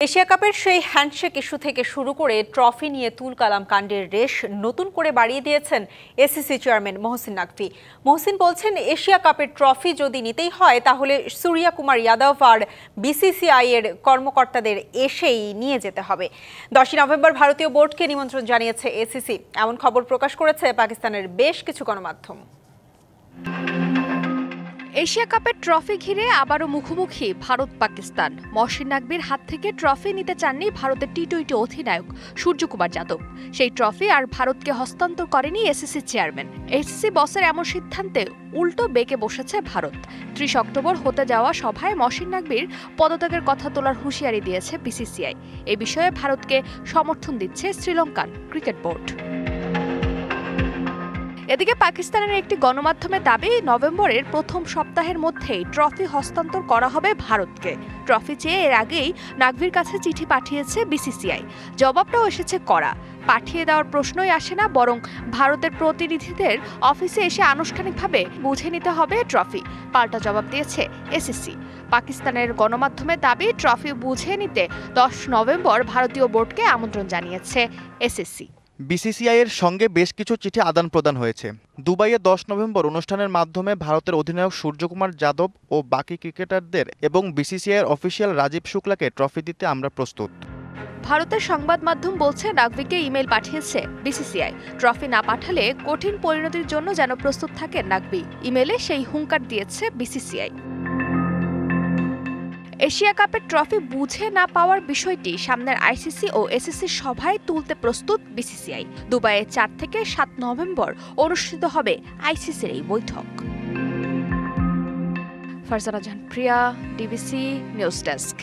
Asia কাপের সেই handshake issue থেকে শুরু করে ট্রফি নিয়ে তুলকালাম কাণ্ডের রেশ নতুন করে বাড়িয়ে দিয়েছেন এসিসি চেয়ারম্যান মহসিন নাকভি। মহসিন বলছেন, এশিয়া কাপের ট্রফি যদি নিতেই হয় তাহলে সূর্যা কুমার যাদব আর বিসিসিআই এর কর্মকর্তাদের এসেই নিয়ে যেতে হবে। 10 নভেম্বর ভারতীয় বোর্ডকে নিমন্ত্রণ জানিয়েছে এসিসি, এমন খবর প্রকাশ করেছে পাকিস্তানের বেশ কিছু গণমাধ্যম। এশিয়া কাপের ট্রফি ঘিরে আবারও মুখোমুখি ভারত পাকিস্তান। মহসিন নাকভির হাত থেকে ট্রফি নিতে চাননি ভারতের টি-20 অধিনায়ক সূর্য কুমার যাদব। সেই ট্রফি আর ভারতকে হস্তান্তর করেনি এসিসি চেয়ারম্যান। এসিসি বসের এমন সিদ্ধান্তে উল্টো বেঁকে বসেছে ভারত। 30 অক্টোবর হতে যাওয়া সভায় মহসিন নাকভির পদত্যাগের কথা তোলার হুঁশিয়ারি দিয়েছে বিসিসিআই। এ বিষয়ে ভারতকে সমর্থন দিচ্ছে শ্রীলঙ্কান ক্রিকেট বোর্ড। এদিকে পাকিস্তানের একটি গণমাধ্যমের দাবি, নভেম্বরের প্রথম সপ্তাহের মধ্যেই ট্রফি হস্তান্তর করা হবে ভারতকে। ট্রফি চেয়ে এর আগেই নাকভির কাছে চিঠি পাঠিয়েছে বিসিসিআই। জবাবটাও এসেছে কড়া। পাঠিয়ে দেওয়ার প্রশ্নই আসে না, বরং ভারতের প্রতিনিধিদের অফিসে এসে আনুষ্ঠানিকভাবে বুঝে নিতে হবে ট্রফি। পাল্টা জবাব দিয়েছে এসিসি। পাকিস্তানের গণমাধ্যমের দাবি, ট্রফি বুঝে নিতে 10 নভেম্বর ভারতীয় বোর্ডকে আমন্ত্রণ জানিয়েছে এসিসি। বিসিসিআই এর সঙ্গে বেশ কিছু চিঠি আদান প্রদান হয়েছে। দুবাইয়ে 10 নভেম্বর অনুষ্ঠানের মাধ্যমে ভারতের অধিনায়ক সূর্যকুমার যাদব ও বাকি ক্রিকেটারদের এবং বিসিসিআই এর অফিসিয়াল রাজীব শুক্লাকে ট্রফি দিতে আমরা প্রস্তুত। ভারতের সংবাদ মাধ্যম বলছে, নাকভিকে ইমেল পাঠিয়েছে বিসিসিআই। ট্রফি না পাঠালে কঠিন পরিণতির জন্য যেন প্রস্তুত থাকেন নাকভি। ইমেলে সেই হুঙ্কার দিয়েছে বিসিসিআই। এশিয়া কাপের ট্রফি বুঝে না পাওয়ার বিষয়টি সামনের আইসিসি ও এসিসি সভায় তুলতে প্রস্তুত বিসিসিআই। দুবাইয়ে 4 থেকে 7 নভেম্বর অনুষ্ঠিত হবে আইসিসির এই বৈঠক। ফারজানা জাহান প্রিয়া, ডিবিসি নিউজ ডেস্ক।